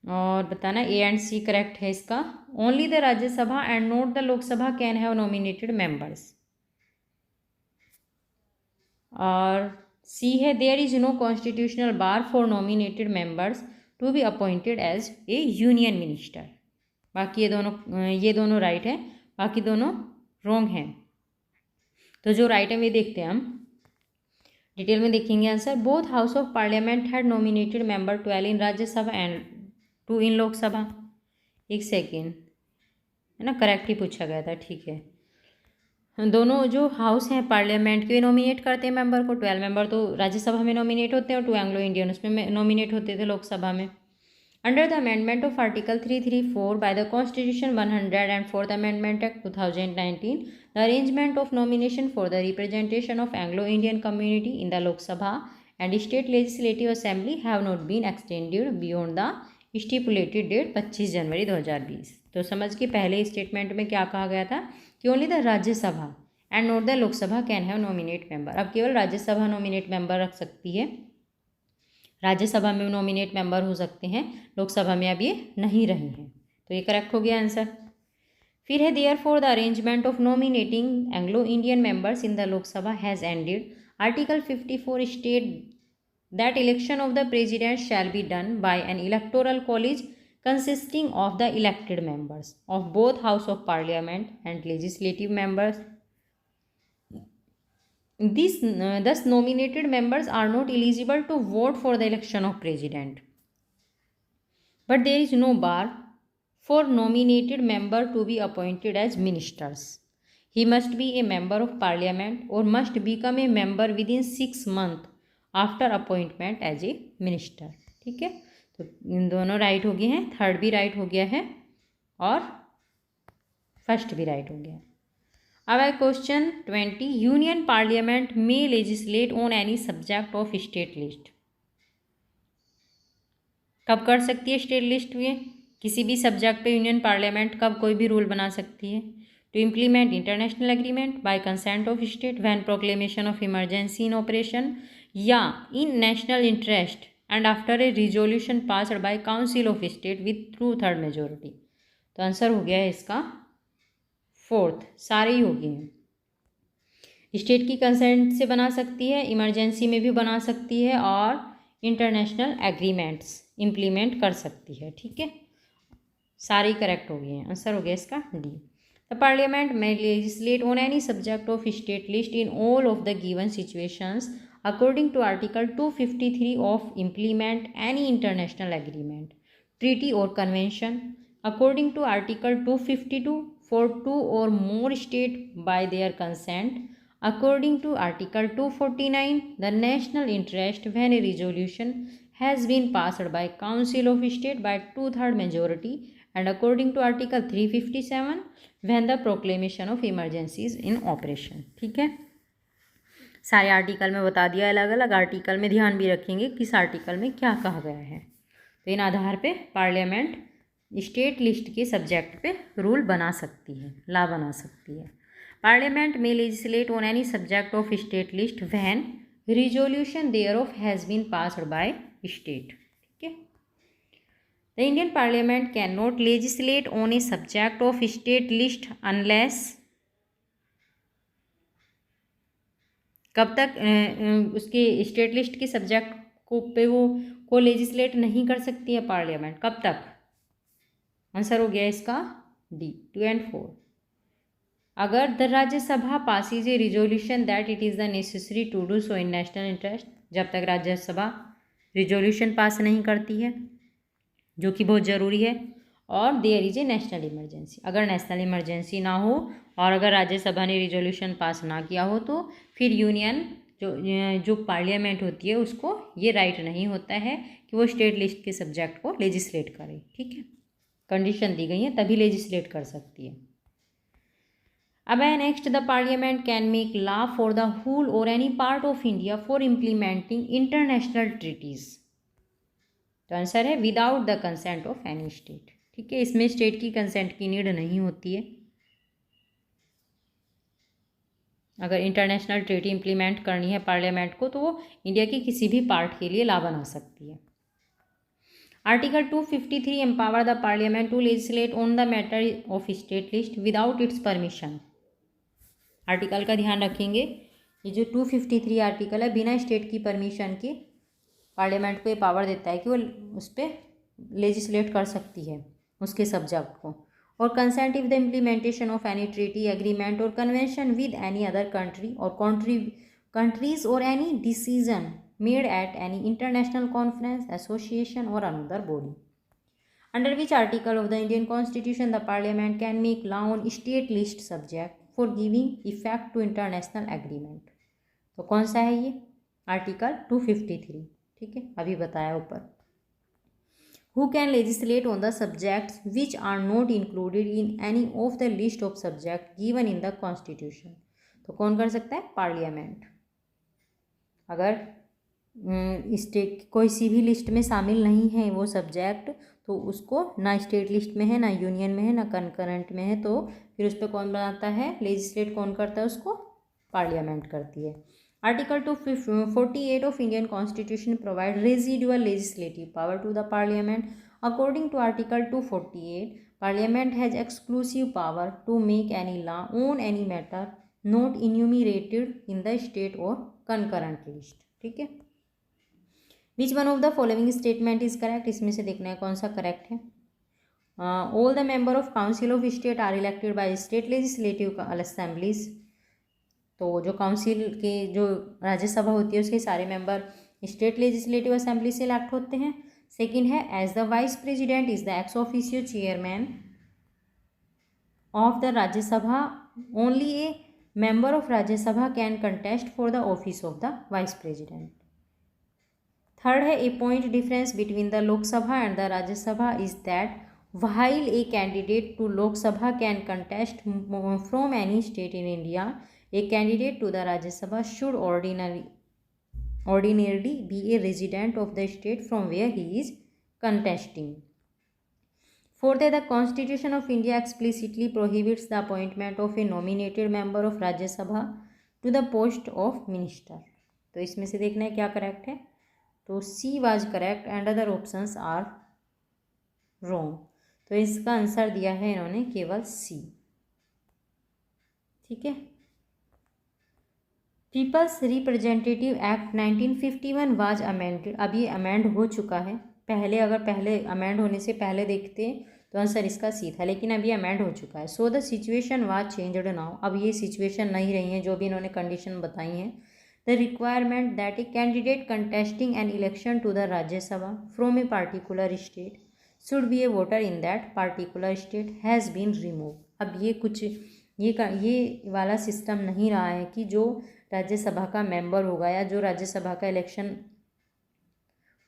और बताना ए एंड सी करेक्ट है इसका. Only the Rajya Sabha and not the Lok Sabha can have nominated members. और सी है there is no constitutional bar for nominated members to be appointed as a union minister. बाकी ये दोनों राइट है, बाकी दोनों रॉन्ग हैं. तो जो राइट है वे देखते हैं हम डिटेल में देखेंगे answer. Both house of parliament had nominated member 12 in Rajya Sabha and 2 इन लोकसभा. एक सेकेंड है ना, करेक्ट ही पूछा गया था. ठीक है, दोनों जो हाउस हैं पार्लियामेंट के नॉमिनेट करते हैं मेंबर को. 12 मेंबर तो राज्यसभा में नॉमिनेट होते हैं और 2 एंग्लो इंडियन उसमें नॉमिनेट होते थे लोकसभा में. Under the amendment of article 334 by the constitution 100 and 4th amendment act 2019, the arrangement of nomination for the representation of Anglo Indian community in the Lok Sabha and state legislative assembly have not been extended beyond the stipulated date 25 January 2020. तो समझ के पहले statement में क्या कहा गया था कि only the Rajya Sabha and not the Lok Sabha can have nominate member. अब केवल राज्यसभा नॉमिनेट मेंबर रख सकती है, राज्यसभा में नॉमिनेट मेंबर हो सकते हैं, लोकसभा में अब ये नहीं रही हैं. तो ये करेक्ट हो गया आंसर. फिर है there for the arrangement of nominating Anglo Indian members in the Lok Sabha has ended. Article 54 state that election of the president shall be done by an electoral college consisting of the elected members of both house of parliament and legislative members. Thus nominated members are not eligible to vote for the election of president. But there is no bar for nominated member to be appointed as ministers. He must be a member of parliament और must become a member within 6 months after appointment as a minister. ठीक है, तो इन दोनों right हो गए हैं, third भी right हो गया है और फर्स्ट भी राइट हो गया। अब है क्वेश्चन 20, यूनियन पार्लियामेंट में legislate on any subject of state list. कब कर सकती है स्टेट लिस्ट में? किसी भी सब्जेक्ट पे यूनियन पार्लियामेंट कब कोई भी रूल बना सकती है? To implement international agreement by consent of state when proclamation of emergency in operation, या in national interest and after a resolution passed by council of state with through third majority. तो answer हो गया है इसका fourth, सारे ही हो गए हैं। स्टेट की कंसेंट से बना सकती है, इमरजेंसी में भी बना सकती है और इंटरनेशनल एग्रीमेंट्स इम्प्लीमेंट कर सकती है। ठीक है, सारे ही करेक्ट हो गए हैं, आंसर हो गया इसका डी। द पार्लियामेंट में legislate on any subject of state list in all of the given situations according to article 253 of implement any international agreement, treaty or convention, according to article 252 for two or more state by their consent, according to article 249 the national interest when a resolution has been passed by council of state by 2/3 majority, and according to article 357 when the proclamation of emergency is in operation। ठीक है, सारे article में बता दिया, अलग अलग article में ध्यान भी रखेंगे किस आर्टिकल में क्या कहा गया है। तो इन आधार पे पार्लियामेंट स्टेट लिस्ट के सब्जेक्ट पे रूल बना सकती है, लॉ बना सकती है। पार्लियामेंट में legislate on any subject of state list when resolution thereof has been passed by state. ठीक है, the Indian parliament cannot legislate on a subject of state list unless, कब तक उसके state list के subject को legislate नहीं कर सकती है पार्लियामेंट, कब तक? आंसर हो गया इसका डी, 2 and 4। अगर the Rajya Sabha passes a resolution that it is the necessary to do so in national interest, जब तक राज्यसभा रिजोल्यूशन पास नहीं करती है जो कि बहुत ज़रूरी है, और there is a national emergency, अगर नेशनल इमरजेंसी ना हो और अगर राज्यसभा ने रिजोल्यूशन पास ना किया हो तो फिर यूनियन जो पार्लियामेंट होती है उसको ये राइट नहीं होता है कि वो स्टेट लिस्ट के सब्जेक्ट को लेजिस्लेट करे। ठीक है, कंडीशन दी गई है तभी लेजिस्लेट कर सकती है। अब है next, the parliament can make law for the whole और any part of India for implementing international treaties. तो आंसर है without the consent of any state. ठीक है, इसमें स्टेट की कंसेंट की नीड नहीं होती है। अगर इंटरनेशनल ट्रीटी इम्प्लीमेंट करनी है पार्लियामेंट को तो वो इंडिया की किसी भी पार्ट के लिए लॉ बना सकती है। Article 253 empower the parliament to legislate on the matter of state list without its permission. Article का ध्यान रखेंगे, ये जो 253 आर्टिकल है बिना स्टेट की परमिशन के पार्लियामेंट को ये पावर देता है कि वो उस पर लेजिस्लेट कर सकती है उसके सब्जेक्ट को, और consent if the implementation of any treaty agreement और convention with any other country और कंट्रीज और any decision made at any international conference association और another body under which article of the Indian constitution the parliament can make law on state list subject for giving effect to international agreement. तो कौन सा है ये? Article 253। ठीक है, अभी बताया ऊपर। Who can legislate on the subjects which are not included in any of the list of subjects given in the constitution। तो कौन कर सकता है? पार्लियामेंट। अगर स्टेट कोई सी भी लिस्ट में शामिल नहीं है वो सब्जेक्ट तो उसको ना स्टेट लिस्ट में है ना यूनियन में है ना कंकरेंट में है तो फिर उस पर कौन बनाता है? लेजिस्लेट कौन करता है उसको? पार्लियामेंट करती है। Article 248 of Indian Constitution provide residual legislative power to the Parliament. According to Article 248, Parliament has exclusive power to make any law on any matter not enumerated in the state or concurrent list। ठीक है, Which one of the following statement is correct? इसमें से देखना है कौन सा correct है। All the member of Council of State are elected by state legislative assemblies। तो जो काउंसिल के जो राज्यसभा होती है उसके सारे मेंबर स्टेट लेजिस्लेटिव असेंबली से इलेक्ट होते हैं। सेकंड है, as the vice president is the ex officio chairman of the Rajya Sabha only a member of Rajya Sabha can contest for the office of the vice president. Third है a point difference between the Lok Sabha and the Rajya Sabha is that while a candidate to Lok Sabha can contest from any state in India, a candidate to the Rajya Sabha should ordinarily be a resident of the state from where he is contesting. Fourth, the Constitution of India explicitly prohibits the appointment of a nominated member of Rajya Sabha to the post of minister. तो इसमें से देखना है क्या correct है, तो C was correct and other options are wrong. तो इसका आंसर दिया है इन्होंने केवल सी। ठीक है। Peoples representative act 1951 was amended. अब ये अमेंड हो चुका है। पहले अमेंड होने से पहले देखते तो आंसर इसका सी था, लेकिन अब ये अमेंड हो चुका है। So the situation was changed now. अब ये सिचुएशन नहीं रही है जो भी इन्होंने कंडीशन बताई हैं। The requirement that a candidate contesting an election to the Rajya Sabha from a particular state should be a voter in that particular state has been remove. अब ये वाला सिस्टम नहीं रहा है कि जो राज्यसभा का मेंबर होगा या जो राज्यसभा का इलेक्शन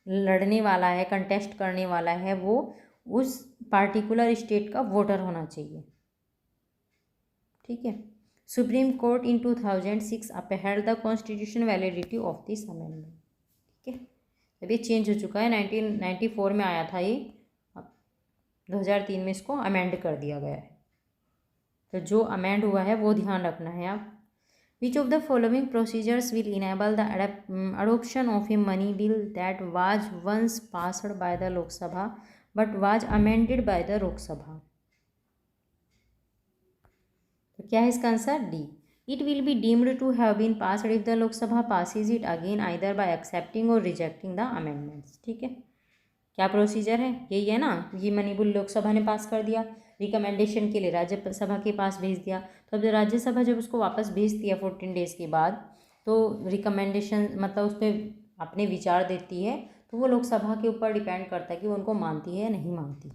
लड़ने वाला है, कंटेस्ट करने वाला है, वो उस पार्टिकुलर स्टेट का वोटर होना चाहिए। ठीक है। Supreme court in 2006 upheld the constitution validity of this amendment. ठीक है। अब ये चेंज हो चुका है, 1994 में आया था ये, 2003 में इसको अमेंड कर दिया गया है। तो जो अमेंड हुआ है वो ध्यान रखना है आप। Which of the following procedures will enable the adoption of a money bill that was once passed by the Lok Sabha but was amended by the Lok Sabha? तो क्या है इसका answer? D. It will be deemed to have been passed if the Lok Sabha passes it again either by accepting or rejecting the amendments. ठीक है। क्या procedure है? यही है ना, ये मनी बिल लोकसभा ने पास कर दिया, रिकमेंडेशन के लिए राज्यसभा के पास भेज दिया। तो अब जो राज्यसभा जब उसको वापस भेजती है 14 डेज़ के बाद, तो रिकमेंडेशन मतलब उस पर अपने विचार देती है, तो वो लोकसभा के ऊपर डिपेंड करता है कि वो उनको मानती है या नहीं मानती।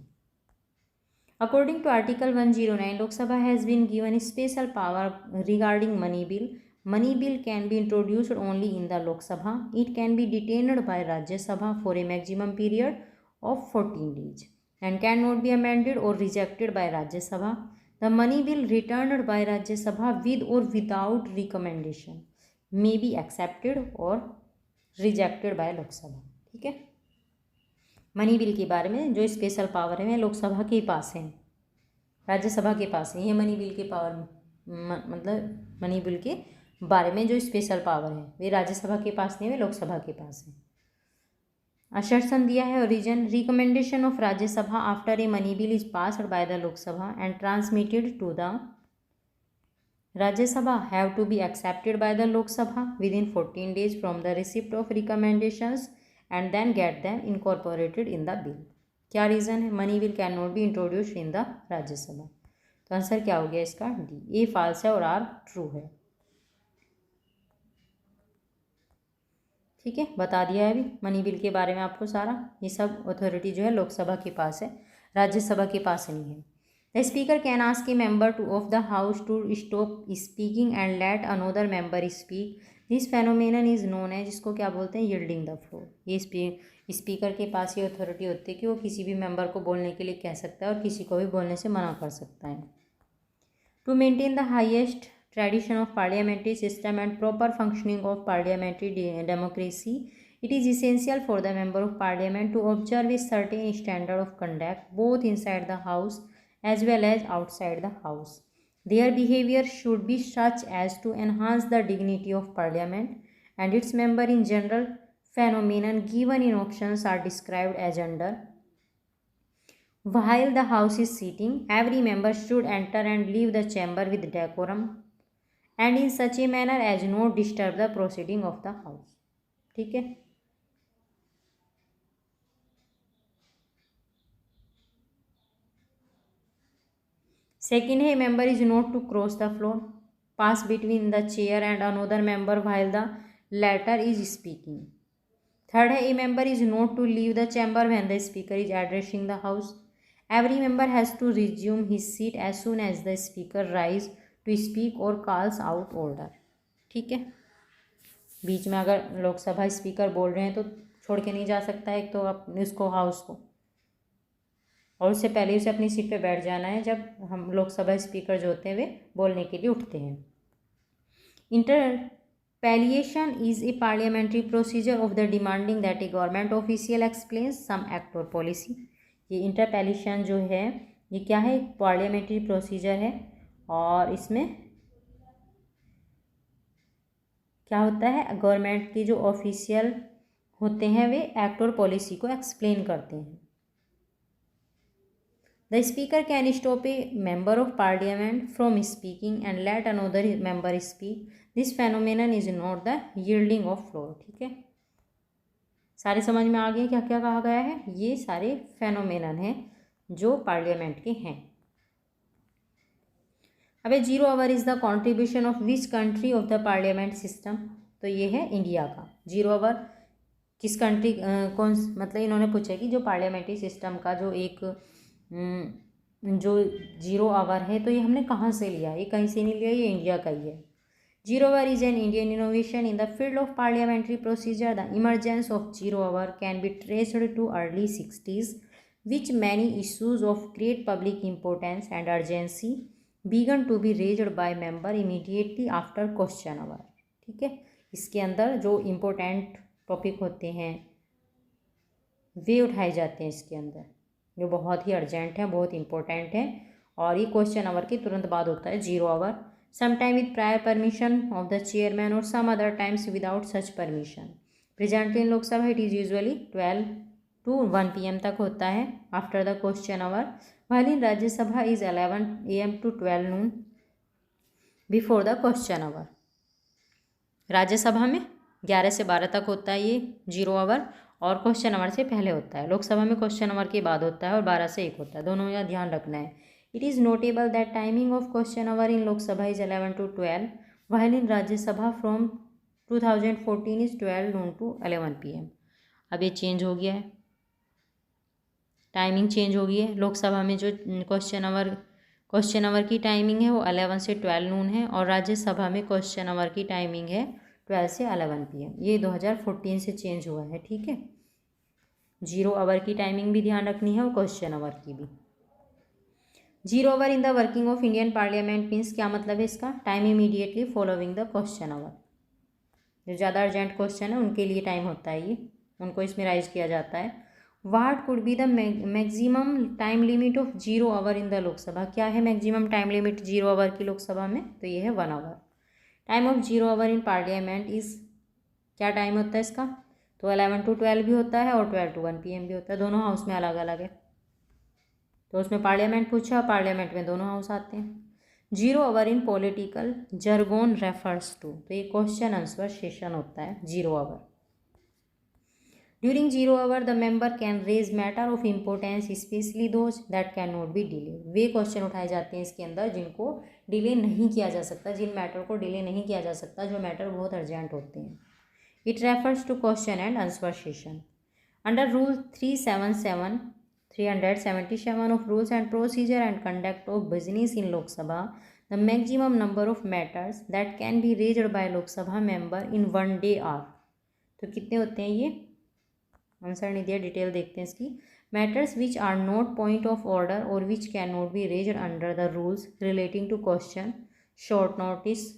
According to article 109, Lok Sabha has been given special power regarding money bill. Money bill can be introduced only in the Lok Sabha. It can be detained by Rajya Sabha for a maximum period of 14 days and cannot be amended or rejected by Rajya Sabha. The money bill returned by Rajya Sabha with or without recommendation may be accepted or rejected by Lok Sabha. ठीक है। Money bill के बारे में जो special power है वह लोकसभा के पास है, राज्यसभा के पास है। ये मनी बिल के पावर मतलब मनी बिल के बारे में जो स्पेशल पावर है वे राज्यसभा के पास नहीं, वे लोकसभा के पास है। असर्शन दिया है origin recommendation of Rajya Sabha after a money bill is passed by the Lok Sabha and transmitted to the Rajya Sabha have to be accepted by the Lok Sabha within 14 days from the receipt of recommendations and then get them incorporated in the bill. क्या reason है? Money bill can not be introduced in the Rajya Sabha. तो answer क्या हो गया इसका? D. ए false है और are true है। ठीक है, बता दिया है अभी मनी बिल के बारे में आपको सारा। ये सब अथॉरिटी जो है लोकसभा के पास है, राज्यसभा के पास नहीं है। The speaker can ask a member to of the house to stop speaking and let another member speak. This phenomenon is known है, जिसको क्या बोलते हैं? Yielding the floor. ये स्पीकर के पास ये अथॉरिटी होती है कि वो किसी भी मेंबर को बोलने के लिए कह सकता है और किसी को भी बोलने से मना कर सकता है। To maintain the highest tradition of parliamentary system and proper functioning of parliamentary democracy, it is essential for the member of parliament to observe a certain standard of conduct both inside the house as well as outside the house. Their behavior should be such as to enhance the dignity of parliament and its member in general. Phenomenon given in options are described as under. While the house is sitting, every member should enter and leave the chamber with decorum and in such a manner as not disturb the proceeding of the house. ठीक है। Second है, member is not to cross the floor, pass between the chair and another member while the latter is speaking. Third है, a member is not to leave the chamber when the speaker is addressing the house. Every member has to resume his seat as soon as the speaker rise to speak और calls out order. ठीक है, बीच में अगर Lok Sabha speaker बोल रहे हैं तो छोड़ के नहीं जा सकता है एक तो अपने उसको हाउस को, और उससे पहले उसे अपनी सीट पे बैठ जाना है जब हम लोकसभा स्पीकर जो होते हैं वे बोलने के लिए उठते हैं। Interpellation is a parliamentary procedure of the demanding that a government official explains some act और पॉलिसी। ये इंटरपेलिएशन जो है ये क्या है, एक पार्लियामेंट्री प्रोसीजर है और इसमें क्या होता है, गवर्नमेंट की जो ऑफिशियल होते हैं वे एक्ट और पॉलिसी को एक्सप्लेन करते हैं। The speaker can stop A member of parliament from speaking and let another member speak. This phenomenon is not the yielding of floor. ठीक है, सारे समझ में आ गए क्या क्या कहा गया है, ये सारे फेनोमेनन हैं जो पार्लियामेंट के हैं। अब 0 our is the contribution of which country of the parliament system. तो ये है इंडिया का 0 आवर किस कंट्री कौन, मतलब इन्होंने पूछा कि जो पार्लियामेंट्री सिस्टम का जो एक जो 0 आवर है तो ये हमने कहाँ से लिया, ये कहीं से नहीं लिया, ये इंडिया का ही है। 0 hour is an Indian innovation in the field of parliamentary procedure. The emergence of 0 hour can be traced to early 60s, which many issues of great public importance and urgency began to be raised by member immediately after question hour. ठीक है, इसके अंदर जो important topic होते हैं वे उठाए जाते हैं इसके अंदर, जो बहुत ही अर्जेंट है, बहुत इंपॉर्टेंट है, और ये क्वेश्चन आवर के तुरंत बाद होता है 0 our, sometime with prior permission of the chairman or some other times without such permission. Presently in Lok Sabha it is usually 12 to 1 PM तक होता है after the question hour, while in Rajya Sabha is 11 AM to 12 noon before the question hour. Rajya Sabha में 11 से 12 तक होता है ये 0 our, और क्वेश्चन आवर से पहले होता है। लोकसभा में क्वेश्चन आवर के बाद होता है और 12 से 1 होता है, दोनों का ध्यान रखना है। It is notable that timing of question hour in Lok Sabha is 11 to 12, while in Rajya Sabha from 2014 is 12 noon to 11 PM. अब ये चेंज हो गया है, टाइमिंग चेंज हो गई है। लोकसभा में जो क्वेश्चन आवर की टाइमिंग है वो 11 से 12 नून है, और राज्यसभा में क्वेश्चन आवर की टाइमिंग है 12 से 11 PM। ये 2014 से चेंज हुआ है। ठीक है, 0 आवर की टाइमिंग भी ध्यान रखनी है और क्वेश्चन आवर की भी। 0 hour in the working of Indian parliament means क्या मतलब है इसका, time immediately following the question hour. जो ज़्यादा अर्जेंट क्वेश्चन है उनके लिए टाइम होता है ये, उनको इसमें राइज किया जाता है। What could be the maximum time limit of 0 hour in the Lok Sabha. क्या है मैक्सिमम टाइम लिमिट 0 आवर की लोकसभा में, तो ये है 1 hour. Time of 0 hour in parliament is, क्या टाइम होता है इसका, तो 11 to 12 भी होता है और 12 to 1 PM भी होता है, दोनों हाउस में अलग अलग है। तो उसमें पार्लियामेंट पूछा, पार्लियामेंट में दोनों हाउस आते हैं। 0 hour in political jargon refers to, तो ये क्वेश्चन आंसर सेशन होता है 0 hour. During 0 hour the member can raise matter of importance specially those that can not be delay. वे क्वेश्चन उठाए जाते हैं इसके अंदर जिनको डिले नहीं किया जा सकता, जिन मैटर को डिले नहीं किया जा सकता, जो मैटर बहुत अर्जेंट होते हैं। It refers to question and answer session under rule 377 of rules and procedure and conduct of business in Lok Sabha. The maximum number of matters that can be raised by Lok Sabha member in one day are, तो कितने होते हैं ये, answer नहीं दिया, detail देखते हैं इसकी। Matters which are not point of order और which can not be raised under the rules relating to question, short notice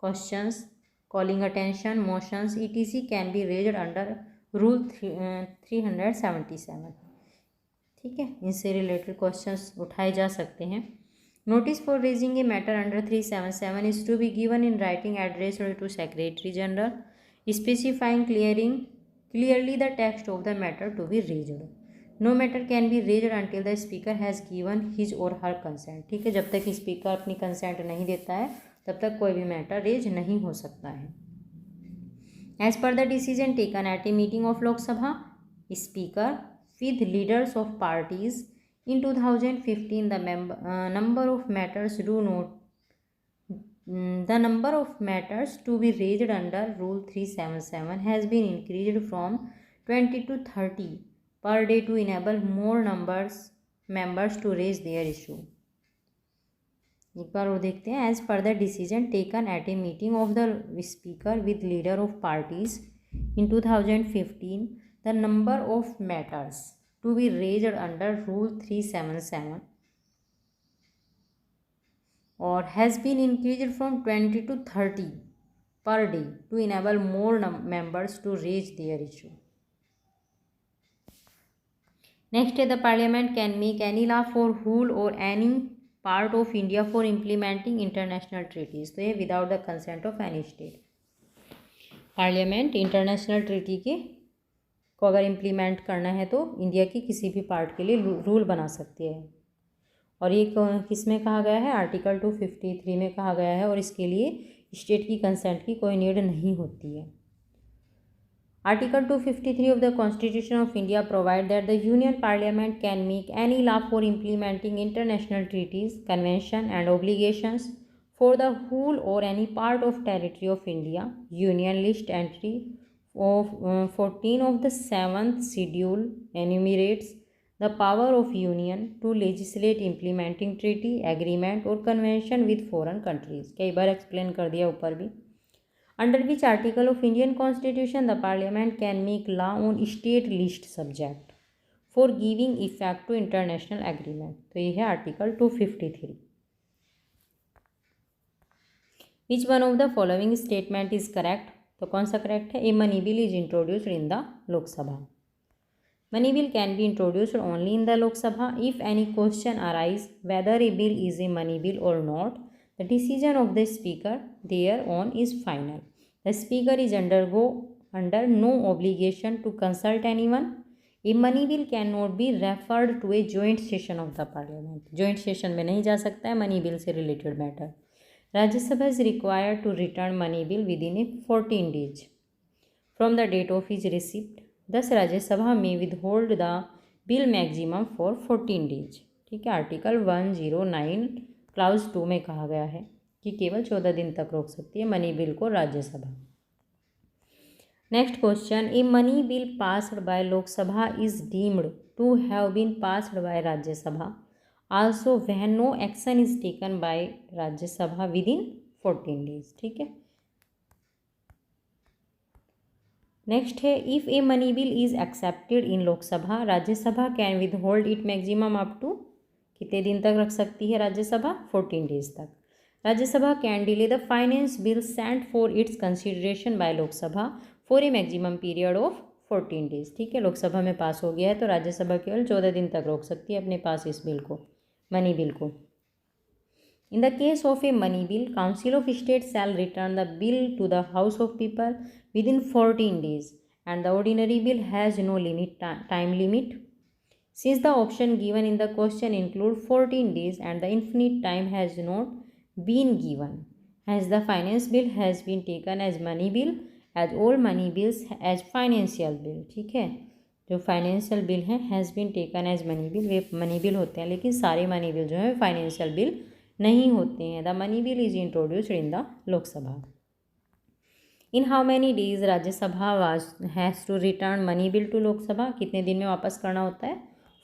questions, calling attention, motions etc can be raised under rule 377। ठीक है, इनसे related questions उठाए जा सकते हैं। Notice for raising a matter under 377 is to be given in writing address to secretary general specifying clearly the text of the matter to be raised. No matter can be raised until the speaker has given his or her consent. ठीक है, जब तक speaker अपनी consent नहीं देता है तब तक कोई भी मैटर रेज नहीं हो सकता है। As per the decision taken at a meeting of Lok Sabha speaker with leaders of parties in 2015 the number of matters to be raised under rule 377 has been increased from 20 to 30 per day to enable more members to raise their issue। एक बार और देखते हैं। As per the decision taken at a meeting of the speaker with leader of parties in 2015 the number of matters to be raised under rule 377 और has been increased from 20 to 30 per day to enable more members to raise their issue. Next, the Parliament can make any law for whole or any part of India for implementing international treaties. तो ये without the consent of any state. Parliament international treaty के को अगर implement करना है तो India की किसी भी पार्ट के लिए रूल बना सकती है। और ये किस में कहा गया है? आर्टिकल 253 में कहा गया है और इसके लिए स्टेट की कंसेंट की कोई नीड नहीं होती है। Article 253 of the constitution of India provide that the union parliament can make any law for implementing international treaties, convention and obligations for the whole और any part of territory of India. Union list entry of 14 of the 7th schedule enumerates the power of union to legislate implementing treaty, agreement और convention with foreign countries। कई बार explain कर दिया ऊपर भी। Under which article of Indian Constitution the Parliament can make law on state list subject for giving effect to international agreement। तो ये है article 253। Which one of the following statement is correct? तो कौन सा करेक्ट है? A money bill is introduced in the Lok Sabha. Money bill can be introduced only in the Lok Sabha if any question arise whether a bill is a money bill और not the decision of the speaker there on is final. The speaker is under no obligation to consult anyone. A money bill can not be referred to a joint session of the parliament. Joint session में नहीं जा सकता है money bill से related matter. Rajya is required to return money bill within 14 days from the date of its receipt. Thus, Rajya Sabha may withhold the bill maximum for 14 days। ठीक है, article 109 clause 2 में कहा गया है कि केवल 14 दिन तक रोक सकती है मनी बिल को Rajya Sabha. Next question, a money bill passed by Lok Sabha is deemed to have been passed by Rajya Sabha also when no action is taken by Rajya Sabha within 14 days। ठीक है। नेक्स्ट है, if a money bill is accepted in Lok Sabha Rajya Sabha can withhold it maximum up to कितने दिन तक रख सकती है Rajya Sabha? 14 days तक। Rajya Sabha can delay the finance bill sent for its consideration by Lok Sabha for a maximum period of 14 days. ठीक है, लोकसभा में पास हो गया है तो राज्यसभा केवल 14 दिन तक रोक सकती है अपने पास इस बिल को, मनी बिल को। In the case of a money bill council of state shall return the bill to the house of people within 14 days and the ordinary bill has no limit time limit. Since the option given in the question include 14 days and the infinite time has not been given has the finance bill has been taken as money bill as all money bills as financial bill. ठीक है, जो financial bill हैं has been taken as money bill, वे money bill होते हैं, लेकिन सारे money bill जो हैं फाइनेंशियल बिल नहीं होते हैं। The money bill is introduced in the Lok Sabha. In how many days Rajya Sabha has to return money bill to Lok Sabha? कितने दिन में वापस करना होता है?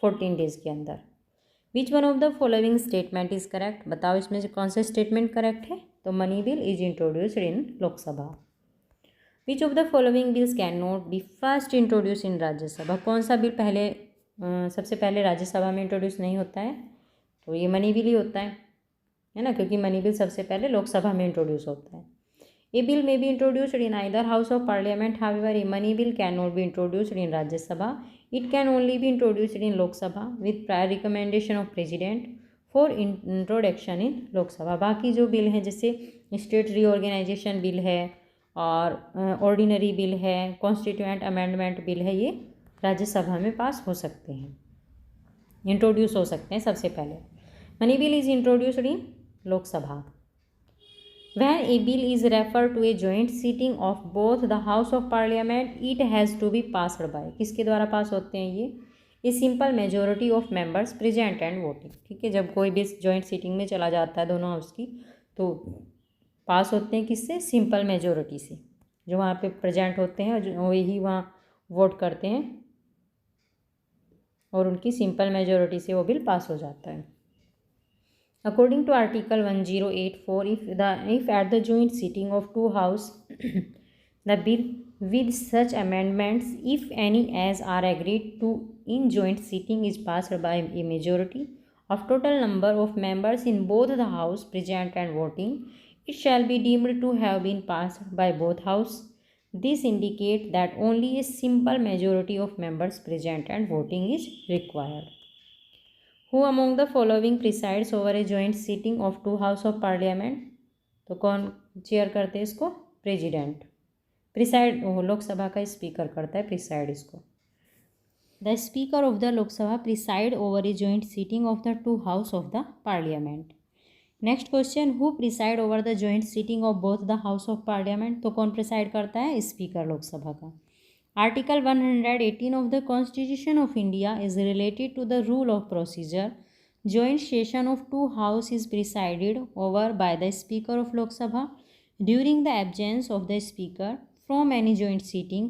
14 डेज के अंदर। विच one of the following statement is correct? बताओ इसमें से कौन सा स्टेटमेंट करेक्ट है? तो money bill is introduced in Lok Sabha. Which of the following bills can not B first introduce इन राज्यसभा? कौन सा बिल सबसे पहले राज्यसभा में इंट्रोड्यूस नहीं होता है? तो ये मनी बिल ही होता है ना, क्योंकि मनी बिल सबसे पहले लोकसभा में इंट्रोड्यूस होता है। A bill may be introduced in either house of parliament, however a money bill can not be introduced in Rajya Sabha, it can only be introduced in Lok Sabha with prior recommendation of president for introduction in Lok Sabha. बाकी जो bill हैं जैसे state reorganisation bill है और ordinary bill है, constituent amendment bill है, ये राज्यसभा में पास हो सकते हैं, इंट्रोड्यूस हो सकते हैं सबसे पहले। Money bill is introduced in Lok Sabha. When a bill is refer to a joint sitting of both the house of parliament it has to be passed by, किसके द्वारा पास होते हैं ये? A simple majority of members present and voting. ठीक है, जब कोई भी जॉइंट सीटिंग में चला जाता है दोनों हाउस की तो पास होते हैं किससे? सिंपल मेजोरिटी से, जो वहाँ पे प्रेजेंट होते हैं और वही वहाँ वोट करते हैं और उनकी सिंपल मेजोरिटी से वो बिल पास हो जाता है। According to Article 1084, if at the joint sitting of two House the bill with such amendments, if any, as are agreed to in joint sitting is passed by a majority of total number of members in both the House present and voting, it shall be deemed to have been passed by both House. This indicates that only a simple majority of members present and voting is required. Who among the following presides over a joint sitting of two House of Parliament? तो कौन chair करते हैं इसको? President. Preside Lok Sabha का speaker करता है preside इसको। The speaker of the Lok Sabha preside over a joint sitting of the two house of the parliament. Next question, who preside over the joint sitting of both the house of parliament? तो कौन preside करता है? Speaker Lok Sabha का। Article 118 of the Constitution of India is related to the rule of procedure. Joint session of two House is presided over by the Speaker of Lok Sabha. During the absence of the Speaker from any joint sitting,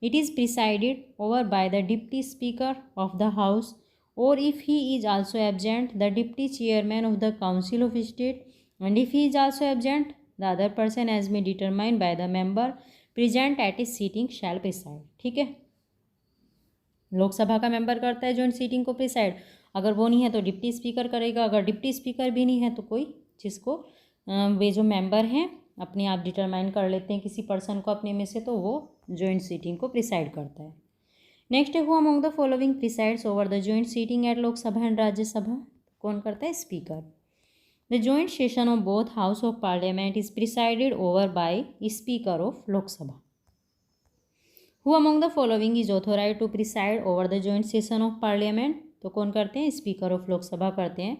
it is presided over by the Deputy Speaker of the House, or if he is also absent, the Deputy Chairman of the Council of State, and if he is also absent, the other person as may determined by the member present at a sitting shall preside. ठीक है, लोकसभा का member करता है joint seating को preside. अगर वो नहीं है तो डिप्टी स्पीकर करेगा। अगर डिप्टी स्पीकर भी नहीं है तो कोई जिसको वे जो मेंबर हैं अपने आप डिटरमाइन कर लेते हैं किसी पर्सन को अपने में से, तो वो जॉइंट सीटिंग को प्रिसाइड करता है। नेक्स्ट है, who among the following presides over the joint sitting at Lok Sabha and Rajya Sabha? कौन करता है? Speaker. The joint session of both House of Parliament is presided over by Speaker of Lok Sabha. Who among the following is authorized to preside over the joint session of Parliament? तो कौन करते हैं? Speaker of Lok Sabha करते हैं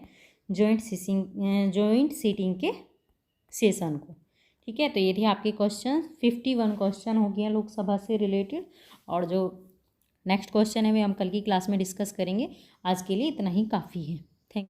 joint seating के session को। ठीक है, तो ये थे आपके क्वेश्चन। 51 क्वेश्चन हो गया लोकसभा से रिलेटेड, और जो नेक्स्ट क्वेश्चन है वे हम कल की क्लास में डिस्कस करेंगे। आज के लिए इतना ही काफ़ी है।